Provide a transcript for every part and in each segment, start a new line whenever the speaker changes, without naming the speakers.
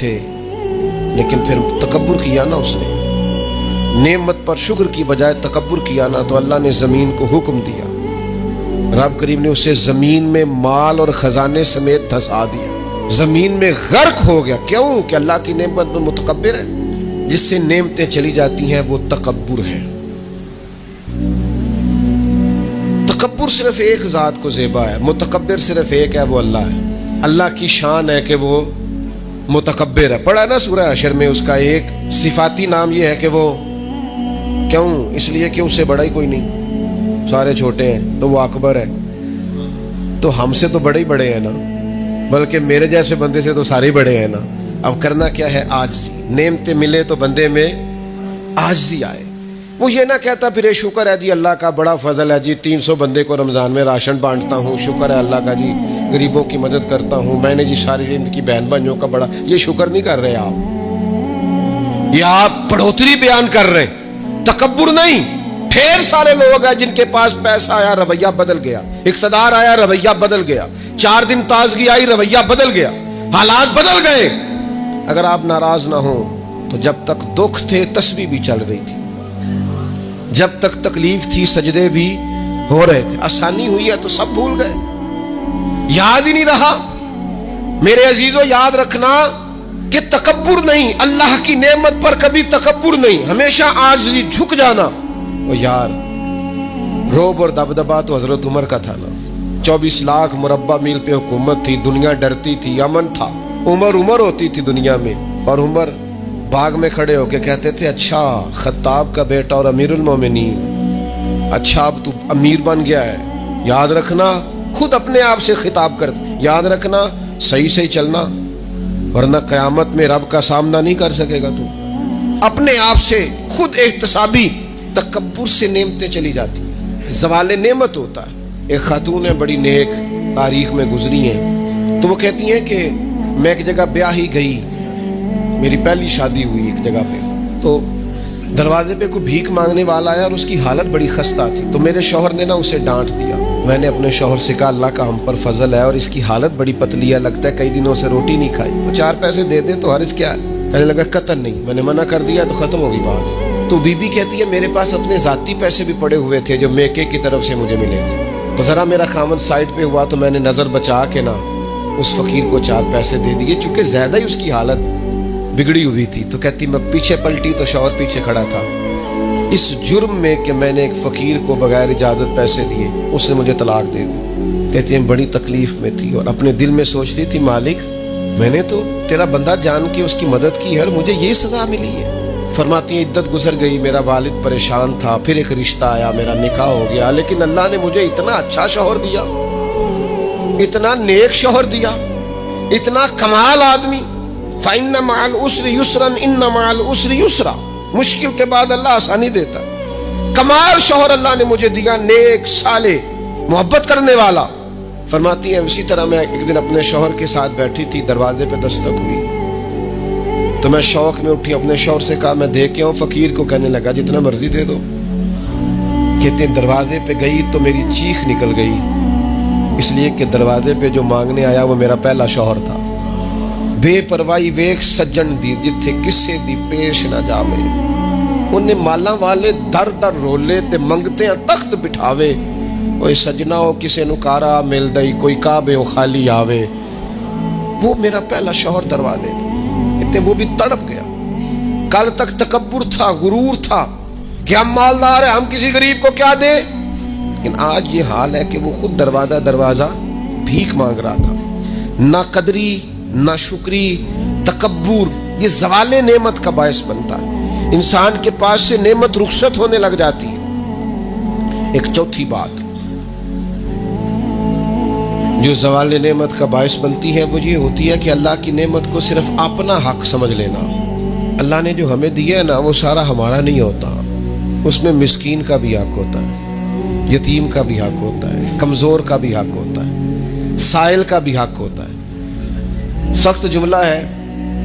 تھے، لیکن پھر تکبر کیا نا اس نے، نعمت پر شکر کی بجائے تکبر کیا نا، تو اللہ نے زمین کو حکم دیا، رب کریم نے اسے زمین میں مال اور خزانے سمیت دھسا دیا، زمین میں غرق ہو گیا۔ کیوں؟ کہ اللہ کی نعمت میں متکبر ہے۔ جس سے نعمتیں چلی جاتی ہیں وہ تکبر ہے۔ تکبر صرف ایک ذات کو زیبا ہے، متکبر صرف ایک ہے، وہ اللہ ہے۔ اللہ کی شان ہے کہ وہ متکبر ہے۔ پڑھا نا سورہ حشر میں اس کا ایک صفاتی نام یہ ہے کہ وہ، کیوں؟ اس لیے کہ اس سے بڑا ہی کوئی نہیں، سارے چھوٹے ہیں تو وہ اکبر ہے۔ تو ہم سے تو بڑے ہی بڑے ہیں نا، بلکہ میرے جیسے بندے سے تو سارے بڑے ہیں نا۔ اب کرنا کیا ہے؟ عاجزی۔ نعمتیں ملے تو بندے میں عاجزی آئے۔ وہ یہ نہ کہتا پھر شکر ہے جی اللہ کا بڑا فضل ہے جی، 300 بندے کو رمضان میں راشن بانٹتا ہوں، شکر ہے اللہ کا جی، غریبوں کی مدد کرتا ہوں، میں نے جی ساری زندگی بہن بھائیوں کا بڑا، یہ شکر نہیں کر رہے آپ، یہ آپ بڑھوتری بیان کر رہے ہیں، تکبر نہیں۔ ڈھیر سارے لوگ ہیں جن کے پاس پیسہ آیا رویہ بدل گیا، اقتدار آیا رویہ بدل گیا، 4 دن تازگی آئی رویہ بدل گیا، حالات بدل گئے۔ اگر آپ ناراض نہ ہوں تو جب تک دکھ تھے تسبیح بھی چل رہی تھی، جب تک تکلیف تھی سجدے بھی ہو رہے تھے، آسانی ہوئی ہے تو سب بھول گئے، یاد ہی نہیں رہا۔ میرے عزیزو یاد رکھنا کہ تکبر نہیں، اللہ کی نعمت پر کبھی تکبر نہیں، ہمیشہ عاجزی، جھک جانا۔ اور یار روب اور دبدبا تو حضرت عمر کا تھا نا، 24 لاکھ مربع میل پہ حکومت تھی، دنیا ڈرتی تھی، امن تھا، عمر ہوتی تھی دنیا میں، اور عمر باغ میں کھڑے ہو کے کہتے تھے اچھا خطاب کا بیٹا اور امیر المومنین، اچھا اب تو امیر بن گیا ہے، یاد رکھنا، خود اپنے آپ سے خطاب کر، یاد رکھنا صحیح سے چلنا، ورنہ قیامت میں رب کا سامنا نہیں کر سکے گا تو۔ اپنے آپ سے خود احتسابی۔ تکبر سے نعمتیں چلی جاتی، زوال نعمت ہوتا ہے۔ ایک خاتون ہے بڑی نیک، تاریخ میں گزری ہیں، تو وہ کہتی ہیں کہ میں ایک جگہ بیاہ ہی گئی، میری پہلی شادی ہوئی ایک جگہ پہ، تو دروازے پہ کوئی بھیک مانگنے والا آیا اور اس کی حالت بڑی خستہ تھی، تو میرے شوہر نے نا اسے ڈانٹ دیا۔ میں نے اپنے شوہر سے کہا اللہ کا ہم پر فضل ہے اور اس کی حالت بڑی پتلی ہے، لگتا ہے کئی دنوں سے روٹی نہیں کھائی، تو 4 پیسے دے دے تو حرج کیا ہے؟ کہنے لگا قطن نہیں، میں نے منع کر دیا تو ختم ہوگی بات۔ تو بی بی کہتی ہے میرے پاس اپنے ذاتی پیسے بھی پڑے ہوئے تھے جو میکے کی طرف سے مجھے ملے تھے، تو ذرا میرا خامد سائڈ پہ ہوا تو میں نے نظر بچا کے نا اس فقیر کو 4 پیسے دے دیے، چونکہ زیادہ ہی اس کی حالت بگڑی ہوئی تھی۔ تو کہتی میں پیچھے پلٹی تو شوہر پیچھے کھڑا تھا، اس جرم میں کہ میں نے ایک فقیر کو بغیر اجازت پیسے دیے، اس نے مجھے طلاق دے دی۔ کہتی ہیں بڑی تکلیف میں تھی اور اپنے دل میں سوچتی تھی مالک میں نے تو تیرا بندہ جان کے اس کی مدد کی ہے اور مجھے یہ سزا ملی ہے۔ فرماتی ہیں عدت گزر گئی، میرا والد پریشان تھا، پھر ایک رشتہ آیا، میرا نکاح ہو گیا، لیکن اللہ نے مجھے اتنا اچھا شوہر دیا، اتنا نیک شوہر دیا، اتنا کمال آدمی۔ فَإِنَّ مَعَ الْعُسْرِ يُسْرًا إِنَّ مَعَ الْعُسْرِ يُسْرًا، مشکل کے بعد اللہ آسانی دیتا ہے۔ کمال شوہر اللہ نے مجھے دیا، نیک، صالح، محبت کرنے والا۔ فرماتی ہیں اسی طرح میں ایک دن اپنے شوہر کے ساتھ بیٹھی تھی، دروازے پہ دستک ہوئی تو میں شوق میں اٹھی، اپنے شوہر سے کہا میں دے کے آؤں فقیر کو؟ کہنے لگا جتنا مرضی دے دو۔ کہتے ہیں دروازے پہ گئی تو میری چیخ نکل گئی، اس لیے کہ دروازے پہ جو مانگنے آیا وہ میرا پہلا شوہر تھا۔ بے پرواہی ویک سجن دی جتھے کسے دی پیش نہ جاوے، انہیں مالاں والے در در رولے تے منگتے ہیں تخت بٹھاوے، اوے سجنا ہو کسے نو کارا مل دئی، کوئی کعبے ہو خالی آوے۔ وہ میرا پہلا شوہر دروازے پہ، وہ بھی تڑپ گیا۔ کل تک تکبر تھا، غرور تھا کہ ہم مالدار ہیں، ہم کسی غریب کو کیا دیں، لیکن آج یہ حال ہے کہ وہ خود دروازہ بھیک مانگ رہا تھا۔ نہ قدری، نہ شکری، تکبر یہ زوال نعمت کا باعث بنتا ہے، انسان کے پاس سے نعمت رخصت ہونے لگ جاتی ہے۔ ایک چوتھی بات جو زوال نعمت کا باعث بنتی ہے وہ یہ ہوتی ہے کہ اللہ کی نعمت کو صرف اپنا حق سمجھ لینا۔ اللہ نے جو ہمیں دیا ہے نا وہ سارا ہمارا نہیں ہوتا، اس میں مسکین کا بھی حق ہوتا ہے، یتیم کا بھی حق ہوتا ہے، کمزور کا بھی حق ہوتا ہے، سائل کا بھی حق ہوتا ہے۔ سخت جملہ ہے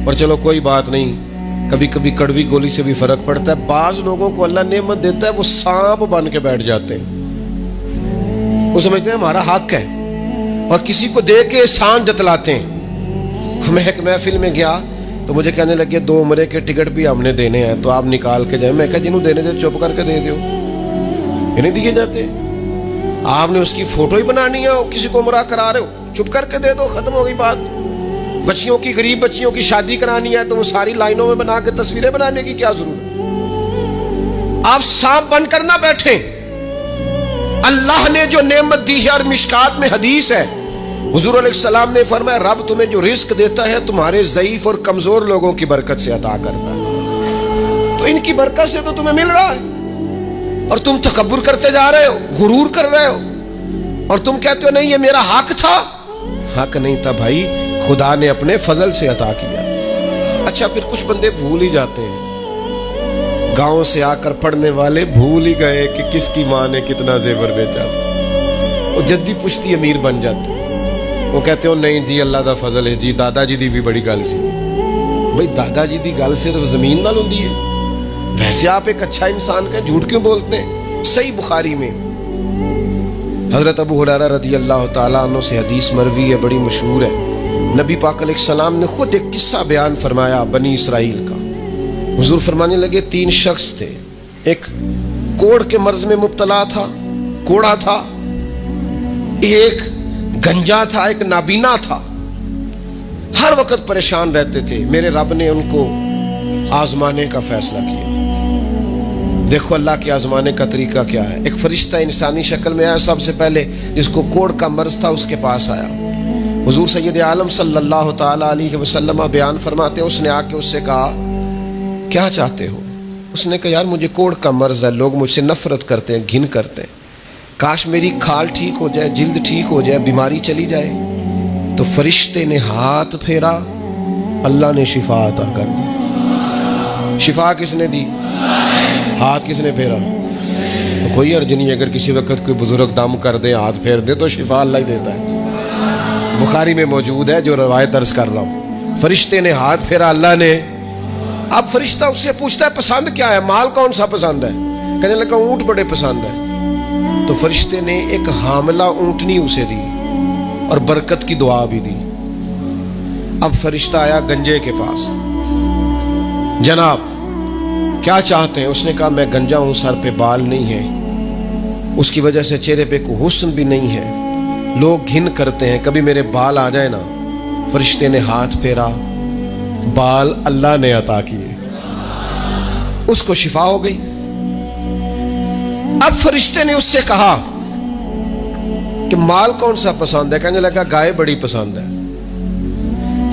اور چلو کوئی بات نہیں، کبھی کبھی کڑوی گولی سے بھی فرق پڑتا ہے۔ بعض لوگوں کو اللہ نعمت دیتا ہے وہ سانپ بن کے بیٹھ جاتے ہیں، وہ سمجھتے ہیں ہمارا حق ہے اور کسی کو دے کے احسان جتلاتے ہیں۔ میں ایک محفل میں گیا تو مجھے کہنے لگے 2 عمرے کے ٹکٹ بھی ہم نے دینے ہیں تو آپ نکال کے جائیں. میں کہا جنہوں دینے دے چپ کر کے دے دیو, یہ نہیں دیے جاتے. آپ نے اس کی فوٹو ہی بنانی ہے, کسی کو عمرہ کرا رہے ہو چپ کر کے دے دو, ختم ہو گئی بات. بچیوں کی, غریب بچیوں کی شادی کرانی ہے تو وہ ساری لائنوں میں بنا کے تصویریں بنانے کی کیا ضرورت ہے؟ آپ سانپ بن کر نہ بیٹھیں. اللہ نے جو نعمت دی ہے, اور مشکات میں حدیث ہے حضور علیہ السلام نے فرمایا رب تمہیں جو رزق دیتا ہے تمہارے ضعیف اور کمزور لوگوں کی برکت سے عطا کرتا ہے. تو ان کی برکت سے تو تمہیں مل رہا ہے, اور تم تکبر کرتے جا رہے ہو, غرور کر رہے ہو, اور تم کہتے ہو نہیں یہ میرا حق تھا. حق نہیں تھا بھائی, خدا نے اپنے فضل سے عطا کیا. اچھا پھر کچھ بندے بھول ہی جاتے ہیں, گاؤں سے آ کر پڑھنے والے بھول ہی گئے کہ کس کی ماں نے کتنا زیور بیچا. وہ جدی پشتی امیر بن جاتے, وہ کہتے ہو نہیں جی اللہ دا فضل ہے جی, دادا جی دی بھی بڑی گل سی. بھئی دادا جی دی گل صرف زمین نال ہوندی ہے؟ ویسے آپ ایک اچھا انسان کا جھوٹ کیوں بولتے ہیں؟ صحیح بخاری میں حضرت ابو ہریرہ رضی اللہ تعالیٰ عنہ سے حدیث مروی ہے, بڑی مشہور ہے. نبی پاک علیہ السلام نے خود ایک قصہ بیان فرمایا بنی اسرائیل کا. حضور فرمانے لگے 3 شخص تھے, ایک کوڑ کے مرض میں مبتلا تھا, کوڑا تھا, ایک گنجا تھا, ایک نابینا تھا, ہر وقت پریشان رہتے تھے. میرے رب نے ان کو آزمانے کا فیصلہ کیا. دیکھو اللہ کے آزمانے کا طریقہ کیا ہے. ایک فرشتہ انسانی شکل میں آیا, سب سے پہلے جس کو کوڑ کا مرض تھا اس کے پاس آیا. حضور سید عالم صلی اللہ تعالیٰ علیہ وسلم بیان فرماتے ہیں اس نے آ کے اس سے کہا کیا چاہتے ہو؟ اس نے کہا یار مجھے کوڑ کا مرض ہے, لوگ مجھ سے نفرت کرتے ہیں, گھن کرتے ہیں, کاش میری کھال ٹھیک ہو جائے, جلد ٹھیک ہو جائے, بیماری چلی جائے. تو فرشتے نے ہاتھ پھیرا, اللہ نے شفا عطا کر دی. شفا کس نے دی؟ ہاتھ کس نے پھیرا؟ کوئی عرض نہیں, اگر کسی وقت کوئی بزرگ دم کر دے, ہاتھ پھیر دے تو شفا اللہ ہی دیتا ہے. بخاری میں موجود ہے جو روایت درس کر رہا ہوں. فرشتے نے ہاتھ پھیرا, اللہ نے. اب فرشتہ اس سے پوچھتا ہے پسند کیا ہے, مال کون سا پسند ہے؟ کہنے لگا اونٹ بڑے پسند ہے. تو فرشتے نے ایک حاملہ اونٹنی اسے دی اور برکت کی دعا بھی دی. اب فرشتہ آیا گنجے کے پاس, جناب کیا چاہتے ہیں؟ اس نے کہا میں گنجا ہوں, سر پہ بال نہیں ہے, اس کی وجہ سے چہرے پہ کوئی حسن بھی نہیں ہے, لوگ گھن کرتے ہیں, کبھی میرے بال آ جائے نا. فرشتے نے ہاتھ پھیرا, بال اللہ نے عطا کیے, اس کو شفا ہو گئی. اب فرشتے نے اس سے کہا کہ مال کون سا پسند ہے؟ کہنے لگا گائے بڑی پسند ہے.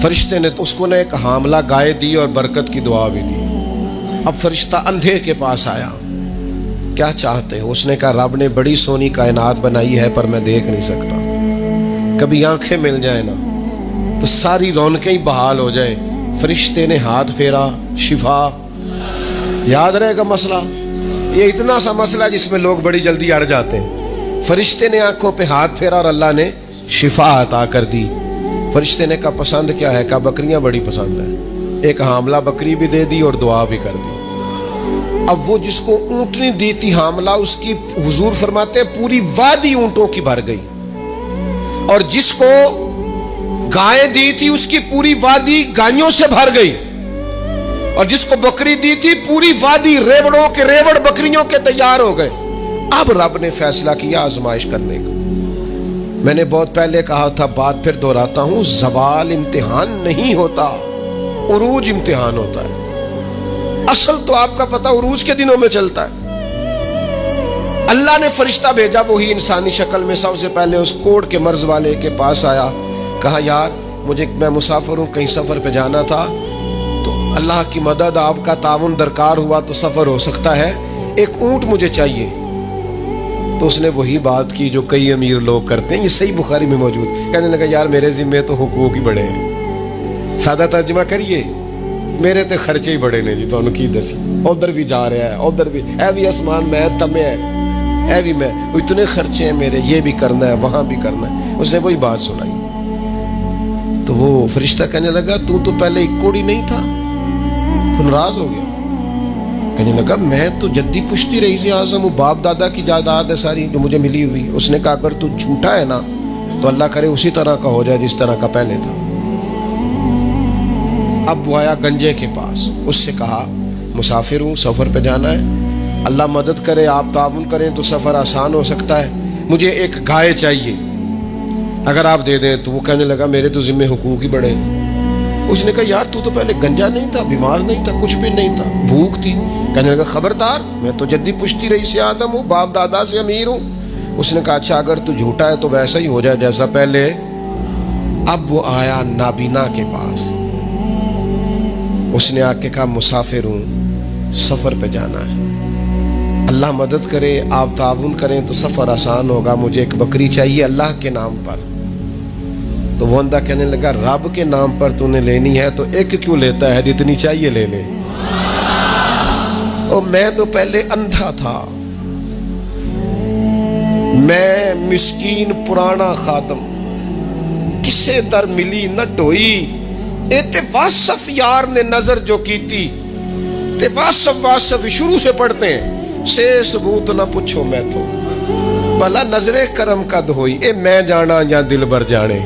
فرشتے نے اس کو نے ایک حاملہ گائے دی اور برکت کی دعا بھی دی. اب فرشتہ اندھے کے پاس آیا, کیا چاہتے ہیں؟ اس نے کہا رب نے بڑی سونی کائنات بنائی ہے پر میں دیکھ نہیں سکتا, کبھی آنکھیں مل جائیں نا تو ساری رونقیں ہی بحال ہو جائیں. فرشتے نے ہاتھ پھیرا, شفا. یاد رہے گا مسئلہ, یہ اتنا سا مسئلہ جس میں لوگ بڑی جلدی اڑ جاتے ہیں. فرشتے نے آنکھوں پہ ہاتھ پھیرا اور اللہ نے شفا عطا کر دی. فرشتے نے کہا پسند کیا ہے؟ کہا بکریاں بڑی پسند ہے. ایک حاملہ بکری بھی دے دی اور دعا بھی کر دی. اب وہ جس کو اونٹنی دی تھی حاملہ, اس کی حضور فرماتے ہیں پوری وادی اونٹوں کی بھر گئی, اور جس کو گائے دی تھی اس کی پوری وادی گائیوں سے بھر گئی, اور جس کو بکری دی تھی پوری وادی ریوڑوں کے ریوڑ بکریوں کے تیار ہو گئے. اب رب نے فیصلہ کیا آزمائش کرنے کا. میں نے بہت پہلے کہا تھا, بات پھر دہراتا ہوں, زوال امتحان نہیں ہوتا, عروج امتحان ہوتا ہے. اصل تو آپ کا پتہ عروج کے دنوں میں چلتا ہے. اللہ نے فرشتہ بھیجا, وہی انسانی شکل میں سب سے پہلے اس کوڑ کے مرض والے کے پاس آیا. کہا یار میں مسافر ہوں, کہیں سفر پہ جانا تھا, تو اللہ کی مدد آپ کا تعاون درکار ہوا تو سفر ہو سکتا ہے, ایک اونٹ مجھے چاہیے. تو اس نے وہی بات کی جو کئی امیر لوگ کرتے ہیں, یہ صحیح بخاری میں موجود. کہنے لگا یار میرے ذمے تو حقوق ہی بڑے ہیں, سادہ ترجمہ کریے, میرے تے خرچے ہی بڑے نے جی. تو کی دسی ادھر بھی جا رہا ہے, ادھر بھی, اے بھی آسمان میں تمے ہے, اے بھی میں, اتنے خرچے ہیں میرے, یہ بھی کرنا ہے وہاں بھی کرنا ہے. اس نے وہی بات سنائی. تو وہ فرشتہ کہنے لگا تو پہلے ایک کوڑی نہیں تھا, تو ناراض ہو گیا. کہنے لگا میں تو جدی پشتی رئیس اعظم, وہ باپ دادا کی جائیداد ہے ساری جو مجھے ملی ہوئی. اس نے کہا اگر تو جھوٹا ہے نا تو اللہ کرے اسی طرح کا ہو جائے جس طرح کا پہلے تھا. اب وہ آیا گنجے کے پاس، اس سے کہا مسافر ہوں، سفر پہ جانا ہے، اللہ مدد کرے، آپ تعاون کریں تو سفر آسان ہو سکتا ہے، مجھے ایک گائے چاہیے، اگر آپ دے دیں تو۔ وہ کہنے لگا میرے تو ذمہ حقوق ہی بڑے ہیں۔ اس نے کہا یار تو پہلے گنجا نہیں تھا، بیمار نہیں تھا، کچھ بھی نہیں تھا، بھوک تھی۔ کہنے لگا خبردار، میں تو جدی پشتی رہی سے آدم ہوں، باپ دادا سے امیر ہوں۔ اس نے کہا اچھا اگر تو جھوٹا ہے تو ویسا ہی ہو جائے جیسا پہلے۔ اب وہ آیا نابینا کے پاس، اس نے آ کے کہا مسافر ہوں، سفر پہ جانا ہے، اللہ مدد کرے، آپ تعاون کریں تو سفر آسان ہوگا، مجھے ایک بکری چاہیے اللہ کے نام پر۔ تو وہ اندھا کہنے لگا رب کے نام پر تو نے لینی ہے تو ایک کیوں لیتا ہے، جتنی چاہیے لے لے۔ اور میں تو پہلے اندھا تھا، میں مسکین پرانا خادم، کسے در ملی نہ ڈوئی، تے واصف یار نے نظر جو کی تھی، تے واصف شروع سے پڑھتے ہیں، سے ثبوت نہ پوچھو میں تو، بھلا نظر کرم کا دھوئی، اے میں جانا یا دل بر جانے،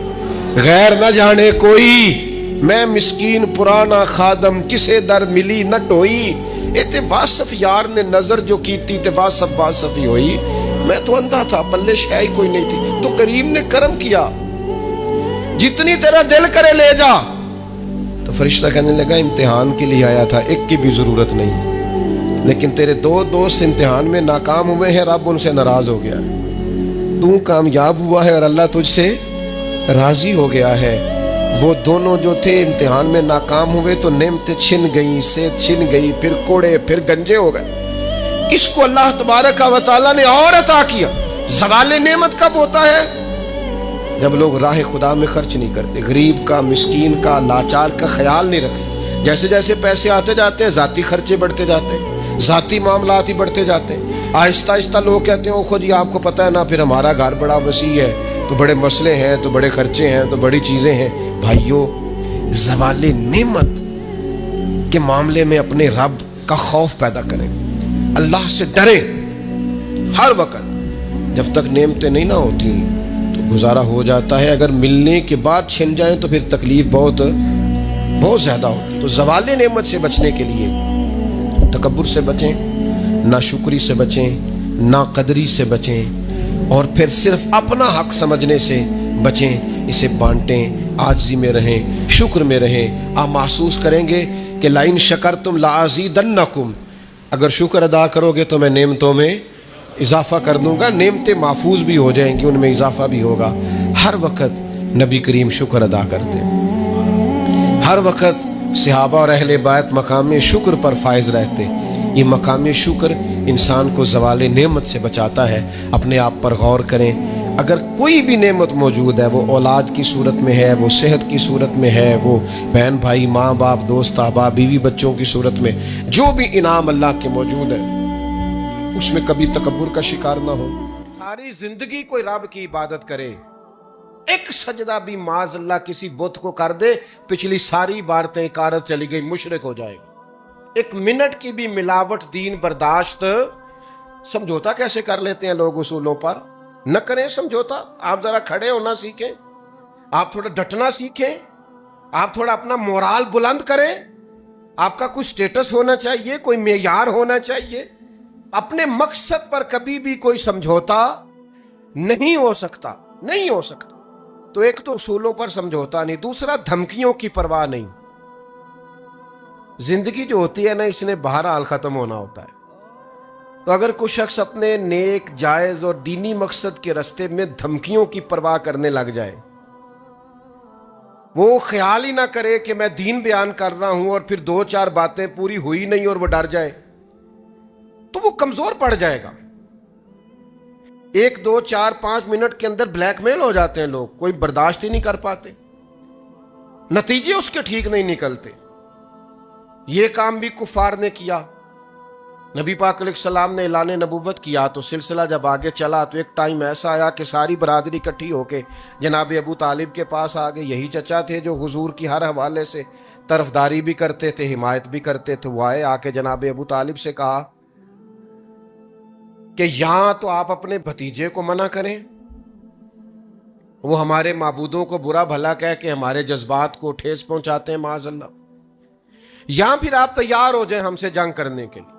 غیر نہ جانے کوئی، میں مسکین پرانا خادم، کسے در ملی نہ ڈوئی، تے واصف یار نے نظر جو کی تھی، تے واصف ہی ہوئی۔ میں تو اندھا تھا، پلے شے ہی کوئی نہیں تھی، تو کریم نے کرم کیا، جتنی تیرا دل کرے لے جا۔ تو فرشتہ کہنے لگا امتحان کے لیے آیا تھا، ایک کی بھی ضرورت نہیں، لیکن تیرے دو دوست امتحان میں ناکام ہوئے ہیں، رب ان سے ناراض ہو گیا ہے، تو کامیاب ہوا ہے اور اللہ تجھ سے راضی ہو گیا ہے۔ وہ دونوں جو تھے امتحان میں ناکام ہوئے تو نعمتیں چھن گئیں، صحت چھن گئی، پھر کوڑے، پھر گنجے ہو گئے۔ اس کو اللہ تبارک و تعالیٰ نے اور عطا کیا۔ زوال نعمت کب ہوتا ہے؟ جب لوگ راہ خدا میں خرچ نہیں کرتے، غریب کا، مسکین کا، لاچار کا خیال نہیں رکھتے۔ جیسے جیسے پیسے آتے جاتے ہیں ذاتی خرچے بڑھتے جاتے ہیں، ذاتی معاملات ہی بڑھتے جاتے ہیں۔ آہستہ آہستہ لوگ کہتے ہیں خود جی آپ کو پتہ ہے نا، پھر ہمارا گھر بڑا وسیع ہے تو بڑے مسئلے ہیں، تو بڑے خرچے ہیں، تو بڑی چیزیں ہیں۔ بھائیو، زوال نعمت کے معاملے میں اپنے رب کا خوف پیدا کریں، اللہ سے ڈریں ہر وقت۔ جب تک نعمتیں نہیں نہ ہوتی تو گزارا ہو جاتا ہے، اگر ملنے کے بعد چھن جائیں تو پھر تکلیف بہت زیادہ ہوتی۔ تو زوال نعمت سے بچنے کے لیے تکبر سے بچیں، ناشکری سے بچیں، ناقدری سے بچیں، اور پھر صرف اپنا حق سمجھنے سے بچیں، اسے بانٹیں، عاجزی میں رہیں، شکر میں رہیں۔ آپ محسوس کریں گے کہ لَإِن شَكَرْتُمْ لَأَزِيدَنَّكُمْ، اگر شکر ادا کرو گے تو میں نعمتوں میں اضافہ کر دوں گا، نعمتیں محفوظ بھی ہو جائیں گی، ان میں اضافہ بھی ہوگا۔ ہر وقت نبی کریم شکر ادا کرتے، ہر وقت صحابہ اور اہل بیت مقام شکر پر فائز رہتے۔ یہ مقام شکر انسان کو زوال نعمت سے بچاتا ہے۔ اپنے آپ پر غور کریں، اگر کوئی بھی نعمت موجود ہے، وہ اولاد کی صورت میں ہے، وہ صحت کی صورت میں ہے، وہ بہن بھائی، ماں باپ، دوست احباب، بیوی بچوں کی صورت میں، جو بھی انعام اللہ کے موجود ہے، اس میں کبھی تکبر کا شکار نہ ہو۔ ساری زندگی کوئی رب کی عبادت کرے، ایک سجدہ بھی معاذ اللہ کسی بت کو کر دے، پچھلی ساری عبادتیں اکارت چلی گئی، مشرک ہو جائے گا۔ ایک منٹ کی بھی ملاوٹ دین برداشت۔ سمجھوتا کیسے کر لیتے ہیں لوگ اصولوں پر؟ نہ کریں سمجھوتا، آپ ذرا کھڑے ہونا سیکھیں، آپ تھوڑا ڈٹنا سیکھیں، آپ تھوڑا اپنا مورال بلند کریں، آپ کا کوئی سٹیٹس ہونا چاہیے، کوئی معیار ہونا چاہیے۔ اپنے مقصد پر کبھی بھی کوئی سمجھوتا نہیں ہو سکتا، نہیں ہو سکتا۔ تو ایک تو اصولوں پر سمجھوتا نہیں، دوسرا دھمکیوں کی پرواہ نہیں۔ زندگی جو ہوتی ہے نا، اس نے بہرحال ختم ہونا ہوتا ہے۔ تو اگر کوئی شخص اپنے نیک، جائز اور دینی مقصد کے راستے میں دھمکیوں کی پرواہ کرنے لگ جائے، وہ خیال ہی نہ کرے کہ میں دین بیان کر رہا ہوں اور پھر دو چار باتیں پوری ہوئی نہیں اور وہ ڈر جائے، تو وہ کمزور پڑ جائے گا۔ ایک دو چار 5 منٹ کے اندر بلیک میل ہو جاتے ہیں لوگ، کوئی برداشت ہی نہیں کر پاتے، نتیجے اس کے ٹھیک نہیں نکلتے۔ یہ کام بھی کفار نے کیا۔ نبی پاک علیہ السلام نے اعلان نبوت کیا تو سلسلہ جب آگے چلا تو ایک ٹائم ایسا آیا کہ ساری برادری اکٹھی ہو کے جناب ابو طالب کے پاس آ گئے۔ یہی چچا تھے جو حضور کی ہر حوالے سے طرفداری بھی کرتے تھے، حمایت بھی کرتے تھے۔ وہ آئے، آ کے جناب ابو طالب سے کہا کہ یہاں تو آپ اپنے بھتیجے کو منع کریں، وہ ہمارے معبودوں کو برا بھلا کہہ کے ہمارے جذبات کو ٹھیس پہنچاتے ہیں معاذ اللہ۔ یا پھر آپ تیار ہو جائیں ہم سے جنگ کرنے کے لیے.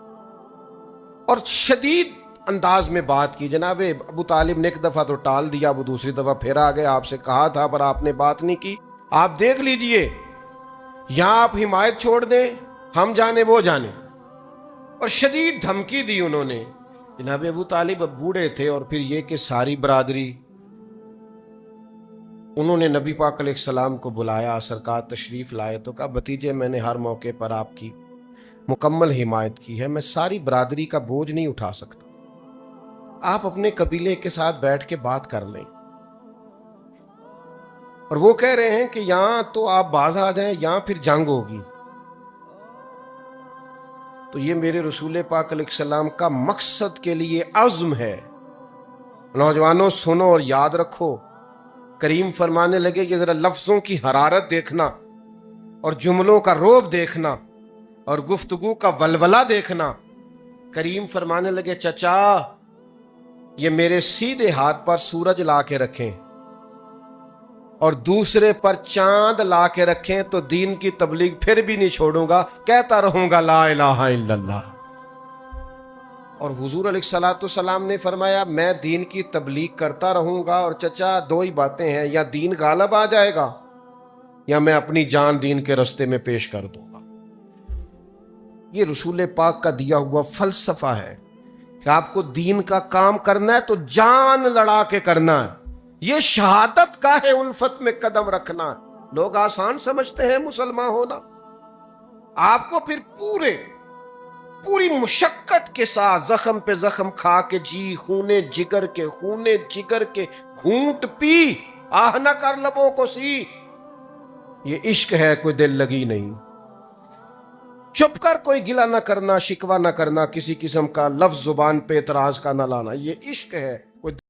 اور شدید انداز میں بات کی. جناب ابو طالب نے ایک دفعہ تو ٹال دیا, وہ دوسری دفعہ پھر آ گئے, آپ سے کہا تھا پر آپ نے بات نہیں کی, آپ دیکھ لیجئے, یہاں آپ حمایت چھوڑ دیں, ہم جانے وہ جانے. اور شدید دھمکی دی انہوں نے. جناب ابو طالب اب بوڑھے تھے, اور پھر یہ کہ ساری برادری, انہوں نے نبی پاک علیہ السلام کو بلایا, سرکار تشریف لائے تو کہا بھتیجے میں نے ہر موقع پر آپ کی مکمل حمایت کی ہے, میں ساری برادری کا بوجھ نہیں اٹھا سکتا, آپ اپنے قبیلے کے ساتھ بیٹھ کے بات کر لیں. اور وہ کہہ رہے ہیں کہ یہاں تو آپ باز آ جائیں, یہاں پھر جنگ ہوگی. تو یہ میرے رسول پاک علیہ السلام کا مقصد کے لیے عزم ہے. نوجوانوں سنو اور یاد رکھو, کریم فرمانے لگے کہ ذرا لفظوں کی حرارت دیکھنا, اور جملوں کا روب دیکھنا, اور گفتگو کا ولولہ دیکھنا. کریم فرمانے لگے چچا یہ میرے سیدھے ہاتھ پر سورج لا کے رکھیں اور دوسرے پر چاند لا کے رکھیں تو دین کی تبلیغ پھر بھی نہیں چھوڑوں گا, کہتا رہوں گا لا الہ الا اللہ. اور حضور علیہ الصلوۃ والسلام نے فرمایا میں دین کی تبلیغ کرتا رہوں گا, اور چچا دو ہی باتیں ہیں, یا دین غالب آ جائے گا یا میں اپنی جان دین کے رستے میں پیش کر دوں گا. یہ رسول پاک کا دیا ہوا فلسفہ ہے کہ آپ کو دین کا کام کرنا ہے تو جان لڑا کے کرنا ہے. یہ شہادت کا ہے الفت میں قدم رکھنا. لوگ آسان سمجھتے ہیں مسلمان ہونا, آپ کو پھر پوری مشقت کے ساتھ زخم پہ زخم کھا کے جی خونے جگر کے گھونٹ پی, آہ نہ کر لبوں کو سی. یہ عشق ہے, کوئی دل لگی نہیں. چپ کر کوئی گلہ نہ کرنا, شکوہ نہ کرنا, کسی قسم کا لفظ زبان پہ اعتراض کا نہ لانا, یہ عشق ہے. کوئی